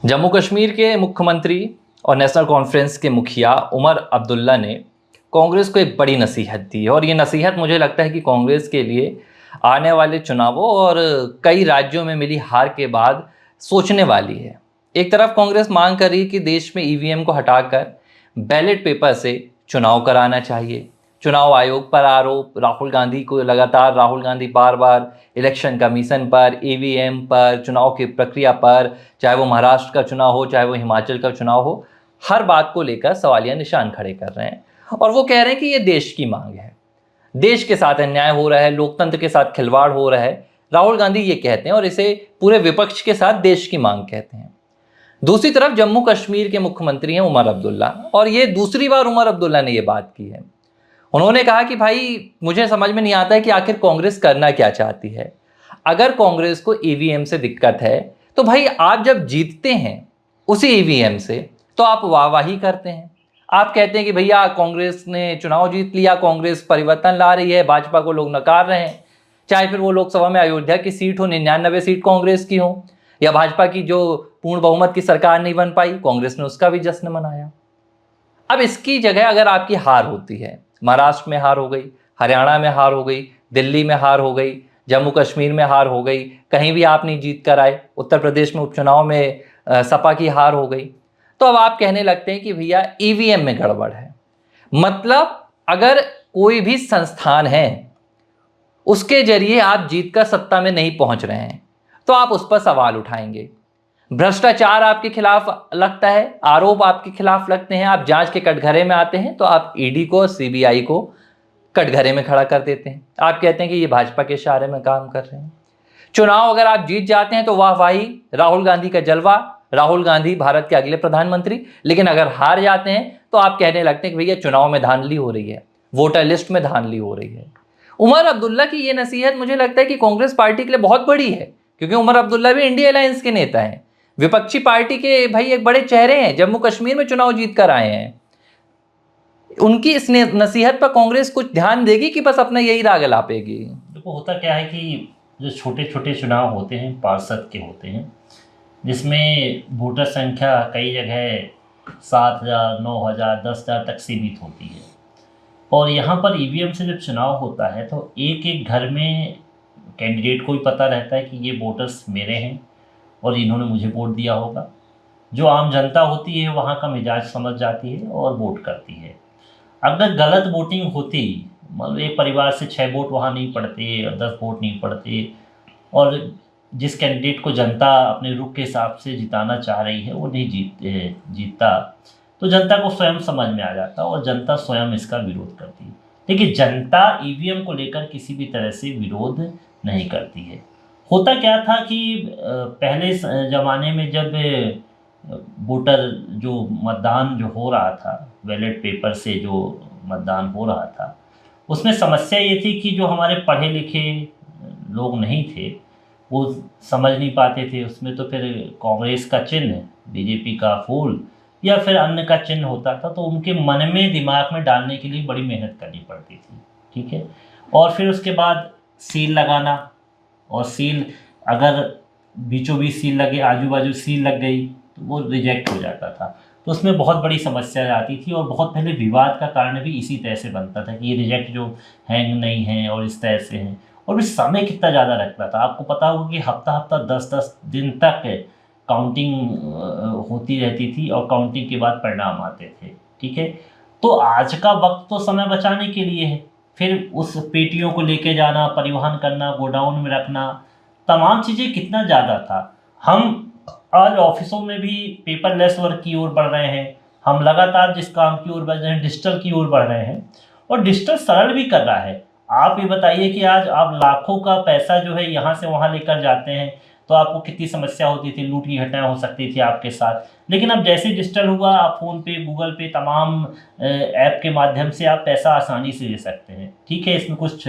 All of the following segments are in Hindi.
जम्मू कश्मीर के मुख्यमंत्री और नेशनल कॉन्फ्रेंस के मुखिया उमर अब्दुल्ला ने कांग्रेस को एक बड़ी नसीहत दी है और ये नसीहत मुझे लगता है कि कांग्रेस के लिए आने वाले चुनावों और कई राज्यों में मिली हार के बाद सोचने वाली है। एक तरफ कांग्रेस मांग कर रही है कि देश में ईवीएम को हटाकर बैलेट पेपर से चुनाव कराना चाहिए। चुनाव आयोग पर आरोप, राहुल गांधी को लगातार राहुल गांधी बार बार इलेक्शन कमीशन पर, ईवीएम पर, चुनाव की प्रक्रिया पर, चाहे वो महाराष्ट्र का चुनाव हो चाहे वो हिमाचल का चुनाव हो, हर बात को लेकर सवालिया निशान खड़े कर रहे हैं और वो कह रहे हैं कि ये देश की मांग है, देश के साथ अन्याय हो रहा है, लोकतंत्र के साथ खिलवाड़ हो रहा है। राहुल गांधी ये कहते हैं और इसे पूरे विपक्ष के साथ देश की मांग कहते हैं। दूसरी तरफ जम्मू कश्मीर के मुख्यमंत्री हैं उमर अब्दुल्ला और ये दूसरी बार उमर अब्दुल्ला ने ये बात की है। उन्होंने कहा कि भाई मुझे समझ में नहीं आता है कि आखिर कांग्रेस करना क्या चाहती है। अगर कांग्रेस को ईवीएम से दिक्कत है तो भाई आप जब जीतते हैं उसी ईवीएम से तो आप वाहवाही करते हैं, आप कहते हैं कि भैया कांग्रेस ने चुनाव जीत लिया, कांग्रेस परिवर्तन ला रही है, भाजपा को लोग नकार रहे हैं। चाहे फिर वो लोकसभा में अयोध्या की सीट हो, 99 सीट कांग्रेस की हो, या भाजपा की जो पूर्ण बहुमत की सरकार नहीं बन पाई, कांग्रेस ने उसका भी जश्न मनाया। अब इसकी जगह अगर आपकी हार होती है, महाराष्ट्र में हार हो गई, हरियाणा में हार हो गई, दिल्ली में हार हो गई, जम्मू कश्मीर में हार हो गई, कहीं भी आप नहीं जीत कर आए, उत्तर प्रदेश में उपचुनाव में सपा की हार हो गई, तो अब आप कहने लगते हैं कि भैया ईवीएम में गड़बड़ है। मतलब अगर कोई भी संस्थान है उसके जरिए आप जीतकर सत्ता में नहीं पहुंच रहे हैं तो आप उस पर सवाल उठाएंगे। भ्रष्टाचार आपके खिलाफ लगता है, आरोप आपके खिलाफ लगते हैं, आप जांच के कटघरे में आते हैं तो आप ईडी को, सीबीआई को कटघरे में खड़ा कर देते हैं। आप कहते हैं कि ये भाजपा के इशारे में काम कर रहे हैं। चुनाव अगर आप जीत जाते हैं तो वाहवाही, राहुल गांधी का जलवा, राहुल गांधी भारत के अगले प्रधानमंत्री। लेकिन अगर हार जाते हैं तो आप कहने लगते हैं कि भैया चुनाव में धांधली हो रही है, वोटर लिस्ट में धांधली हो रही है। उमर अब्दुल्ला की ये नसीहत मुझे लगता है कि कांग्रेस पार्टी के लिए बहुत बड़ी है, क्योंकि उमर अब्दुल्ला भी इंडिया अलायंस के नेता हैं, विपक्षी पार्टी के भाई एक बड़े चेहरे हैं, जम्मू कश्मीर में चुनाव जीत कर आए हैं। उनकी इस नसीहत पर कांग्रेस कुछ ध्यान देगी कि बस अपना यही राग लापेगी? देखो, होता क्या है कि जो छोटे छोटे चुनाव होते हैं पार्षद के होते हैं, जिसमें वोटर संख्या कई जगह 7,000, 9,000, 10,000 तक सीमित होती है। और यहाँ पर ईवीएम से जब चुनाव होता है तो एक एक घर में कैंडिडेट को भी पता रहता है कि ये वोटर्स मेरे हैं और इन्होंने मुझे वोट दिया होगा। जो आम जनता होती है वहाँ का मिजाज समझ जाती है और वोट करती है। अगर गलत वोटिंग होती, मतलब एक परिवार से 6 वोट वहाँ नहीं पड़ते, 10 वोट नहीं पड़ते, और जिस कैंडिडेट को जनता अपने रुख के हिसाब से जिताना चाह रही है वो नहीं जीतता, तो जनता को स्वयं समझ में आ जाता और जनता स्वयं इसका विरोध करती है। देखिए, जनता ईवीएम को लेकर किसी भी तरह से विरोध नहीं करती है। होता क्या था कि पहले ज़माने में जब वोटर जो मतदान जो हो रहा था, बैलेट पेपर से जो मतदान हो रहा था, उसमें समस्या ये थी कि जो हमारे पढ़े लिखे लोग नहीं थे वो समझ नहीं पाते थे। उसमें तो फिर कांग्रेस का चिन्ह, बीजेपी का फूल या फिर अन्य का चिन्ह होता था, तो उनके मन में, दिमाग में डालने के लिए बड़ी मेहनत करनी पड़ती थी। ठीक है। और फिर उसके बाद सील लगाना, और सील अगर बीचों बीच सील लगे, आजू बाजू सील लग गई तो वो रिजेक्ट हो जाता था। तो उसमें बहुत बड़ी समस्या आती थी और बहुत पहले विवाद का कारण भी इसी तरह से बनता था कि ये रिजेक्ट जो हैंग नहीं है और इस तरह से हैं। और भी समय कितना ज़्यादा लगता था, आपको पता होगा कि हफ्ता हफ्ता 10-10 दिन तक काउंटिंग होती रहती थी और काउंटिंग के बाद परिणाम आते थे। ठीक है। तो आज का वक्त तो समय बचाने के लिए है, फिर उस पेटियों को लेके जाना, परिवहन करना, गोडाउन में रखना, तमाम चीज़ें कितना ज़्यादा था। हम आज ऑफिसों में भी पेपरलेस वर्क की ओर बढ़ रहे हैं, हम लगातार जिस काम की ओर बढ़ रहे हैं डिजिटल की ओर बढ़ रहे हैं, और डिजिटल सरल भी कर रहा है। आप ये बताइए कि आज आप लाखों का पैसा जो है यहाँ से वहाँ लेकर जाते हैं तो आपको कितनी समस्या होती थी, लूट की घटनाएं हो सकती थी आपके साथ। लेकिन अब जैसे डिजिटल हुआ, आप फ़ोन पे, गूगल पे, तमाम ऐप के माध्यम से आप पैसा आसानी से दे सकते हैं। ठीक है, इसमें कुछ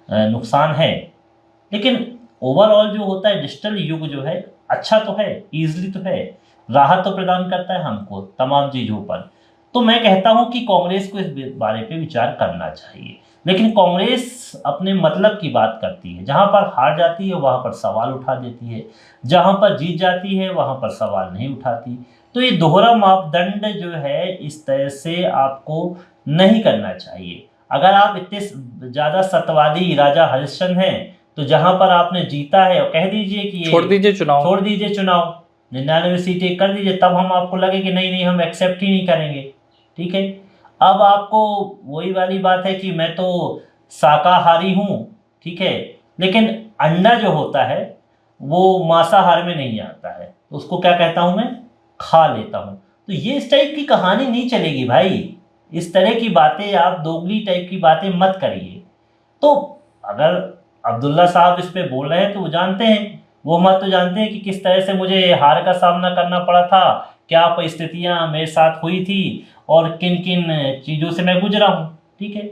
नुकसान है, लेकिन ओवरऑल जो होता है डिजिटल युग जो है अच्छा तो है, ईजिली तो है, राहत तो प्रदान करता है हमको तमाम चीज़ों पर। तो मैं कहता हूं कि कांग्रेस को इस बारे पे विचार करना चाहिए। लेकिन कांग्रेस अपने मतलब की बात करती है, जहां पर हार जाती है वहां पर सवाल उठा देती है, जहां पर जीत जाती है वहां पर सवाल नहीं उठाती। तो ये दोहरा मापदंड जो है इस तरह से आपको नहीं करना चाहिए। अगर आप इतने ज़्यादा सत्यवादी राजा हरिश्चंद्र हैं तो जहां पर आपने जीता है और कह दीजिए कि ये छोड़ दीजिए चुनाव। छोड़ दीजिए चुनाव, 99 सीटें कर दीजिए, तब हम आपको लगे कि नहीं नहीं हम एक्सेप्ट ही नहीं करेंगे। ठीक है, अब आपको वही वाली बात है कि मैं तो शाकाहारी हूँ, ठीक है, लेकिन अंडा जो होता है वो मांसाहार में नहीं आता है, तो उसको क्या कहता हूँ मैं, खा लेता हूँ। तो ये इस टाइप की कहानी नहीं चलेगी भाई, इस तरह की बातें आप दोगली टाइप की बातें मत करिए। तो अगर अब्दुल्ला साहब इस पे बोल रहे हैं तो वो जानते हैं, वो मत तो जानते हैं कि किस तरह से मुझे हार का सामना करना पड़ा था, क्या परिस्थितियां मेरे साथ हुई थी और किन किन चीज़ों से मैं गुजरा हूँ। ठीक है,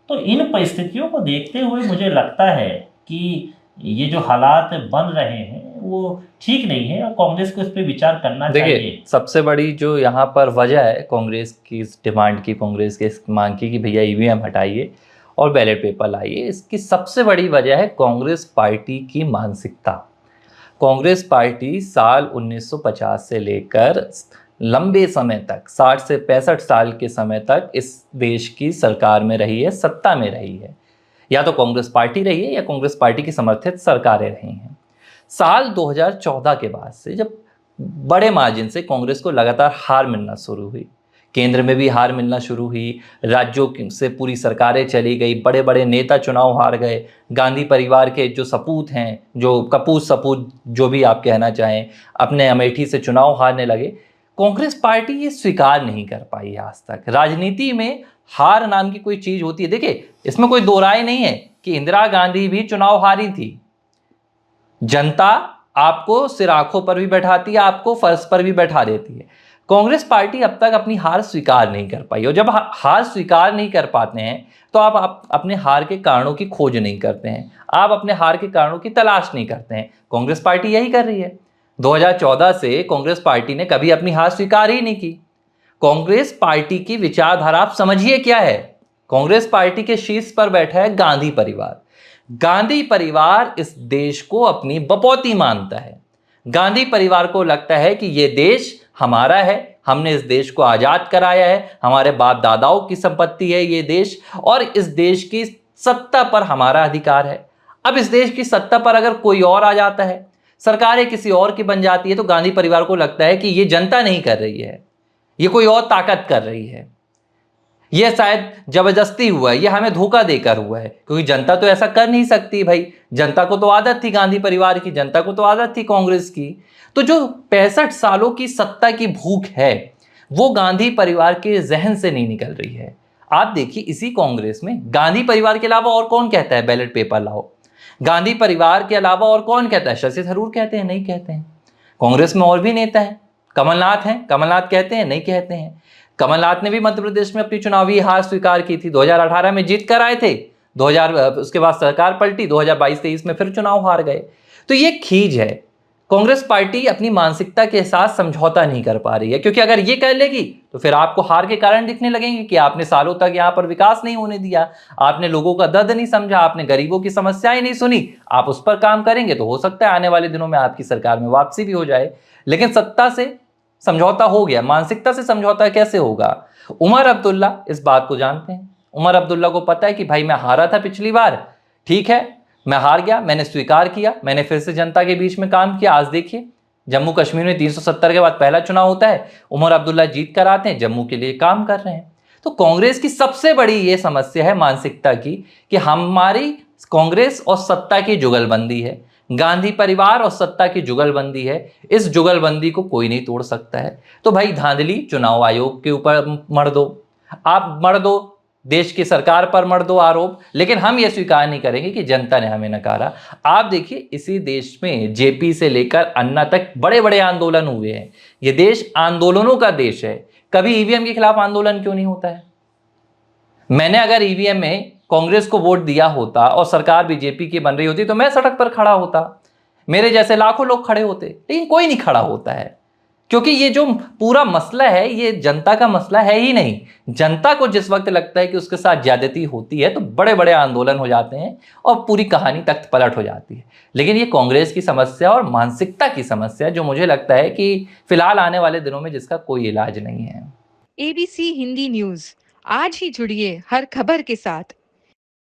तो इन परिस्थितियों को देखते हुए मुझे लगता है कि ये जो हालात बन रहे हैं वो ठीक नहीं है और कांग्रेस को इस पर विचार करना देखिए, चाहिए। सबसे बड़ी जो यहाँ पर वजह है कांग्रेस की इस डिमांड की, कांग्रेस के इस मांग की कि भैया ईवीएम हटाइए और बैलेट पेपर लाइए, इसकी सबसे बड़ी वजह है कांग्रेस पार्टी की मानसिकता। कांग्रेस पार्टी साल 1950 से लेकर लंबे समय तक, 60 से 65 साल के समय तक इस देश की सरकार में रही है, सत्ता में रही है। या तो कांग्रेस पार्टी रही है या कांग्रेस पार्टी की समर्थित सरकारें रही हैं। साल 2014 के बाद से जब बड़े मार्जिन से कांग्रेस को लगातार हार मिलना शुरू हुई, केंद्र में भी हार मिलना शुरू हुई, राज्यों से पूरी सरकारें चली गई, बड़े बड़े नेता चुनाव हार गए, गांधी परिवार के जो सपूत हैं, जो कपूत सपूत जो भी आप कहना चाहें, अपने अमेठी से चुनाव हारने लगे। कांग्रेस पार्टी ये स्वीकार नहीं कर पाई आज तक। राजनीति में हार नाम की कोई चीज होती है। देखिए, इसमें कोई दो राय नहीं है कि इंदिरा गांधी भी चुनाव हारी थी। जनता आपको सिर आंखों पर भी बैठाती है, आपको फर्श पर भी बैठा देती है। कांग्रेस पार्टी अब तक अपनी हार स्वीकार नहीं कर पाई, और जब हार स्वीकार नहीं कर पाते हैं तो आप अपने हार के कारणों की खोज नहीं करते हैं, आप अपने हार के कारणों की तलाश नहीं करते हैं। कांग्रेस पार्टी यही कर रही है। 2014 से कांग्रेस पार्टी ने कभी अपनी हार स्वीकार ही नहीं की। कांग्रेस पार्टी की विचारधारा आप समझिए क्या है। कांग्रेस पार्टी के शीर्ष पर बैठा है गांधी परिवार। गांधी परिवार इस देश को अपनी बपौती मानता है। गांधी परिवार को लगता है कि यह देश हमारा है, हमने इस देश को आजाद कराया है, हमारे बाप दादाओं की संपत्ति है ये देश, और इस देश की सत्ता पर हमारा अधिकार है। अब इस देश की सत्ता पर अगर कोई और आ जाता है, सरकारें किसी और की बन जाती है, तो गांधी परिवार को लगता है कि ये जनता नहीं कर रही है, ये कोई और ताकत कर रही है, यह शायद जबरदस्ती हुआ है, यह हमें धोखा देकर हुआ है, क्योंकि जनता तो ऐसा कर नहीं सकती भाई। जनता को तो आदत थी गांधी परिवार की, जनता को तो आदत थी कांग्रेस की। तो जो 65 सालों की सत्ता की भूख है वो गांधी परिवार के जहन से नहीं निकल रही है। आप देखिए, इसी कांग्रेस में गांधी परिवार के अलावा और कौन कहता है बैलेट पेपर लाओ? गांधी परिवार के अलावा और कौन कहता है? शशि थरूर कहते हैं? नहीं कहते हैं। कांग्रेस में और भी नेता हैं, कमलनाथ हैं, कमलनाथ कहते हैं? नहीं कहते हैं। कमलनाथ ने भी मध्य प्रदेश में अपनी चुनावी हार स्वीकार की थी, 2018 में जीत कर आए थे, 2000 उसके बाद सरकार पलटी, 2022-23 में फिर चुनाव हार गए। तो ये खींच है। कांग्रेस पार्टी अपनी मानसिकता के साथ समझौता नहीं कर पा रही है, क्योंकि अगर ये कर लेगी तो फिर आपको हार के कारण दिखने लगेंगे कि आपने सालों तक यहाँ पर विकास नहीं होने दिया, आपने लोगों का दर्द नहीं समझा, आपने गरीबों की समस्याएं नहीं सुनी। आप उस पर काम करेंगे तो हो सकता है आने वाले दिनों में आपकी सरकार में वापसी भी हो जाए। लेकिन सत्ता से समझौता हो गया, मानसिकता से समझौता कैसे होगा? उमर अब्दुल्ला इस बात को जानते हैं। उमर अब्दुल्ला को पता है कि भाई मैं हारा था पिछली बार, ठीक है, मैं हार गया, मैंने स्वीकार किया, मैंने फिर से जनता के बीच में काम किया। आज देखिए, जम्मू कश्मीर में 370 के बाद पहला चुनाव होता है, उमर अब्दुल्ला जीत कर आते हैं, जम्मू के लिए काम कर रहे हैं। तो कांग्रेस की सबसे बड़ी ये समस्या है मानसिकता की, कि हमारी कांग्रेस और सत्ता की जुगलबंदी है, गांधी परिवार और सत्ता की जुगलबंदी है। इस जुगलबंदी को कोई नहीं तोड़ सकता है। तो भाई धांधली चुनाव आयोग के ऊपर मर दो, आप मर दो, देश की सरकार पर मर दो आरोप, लेकिन हम ये स्वीकार नहीं करेंगे कि जनता ने हमें नकारा। आप देखिए, इसी देश में जेपी से लेकर अन्ना तक बड़े बड़े आंदोलन हुए हैं। ये देश आंदोलनों का देश है। कभी ईवीएम के खिलाफ आंदोलन क्यों नहीं होता है? मैंने अगर ईवीएम में कांग्रेस को वोट दिया होता और सरकार बीजेपी की बन रही होती तो मैं सड़क पर खड़ा होता, मेरे जैसे लाखों लोग खड़े होते, लेकिन कोई नहीं खड़ा होता है। क्योंकि ये जो पूरा मसला है ये जनता का मसला है ही नहीं। जनता को जिस वक्त लगता है कि उसके साथ ज्यादती होती है तो बड़े बड़े आंदोलन हो जाते हैं और पूरी कहानी तख्त पलट हो जाती है। लेकिन ये कांग्रेस की समस्या और मानसिकता की समस्या है जो मुझे लगता है कि फिलहाल आने वाले दिनों में जिसका कोई इलाज नहीं है। ABC हिंदी न्यूज, आज ही जुड़िए हर खबर के साथ।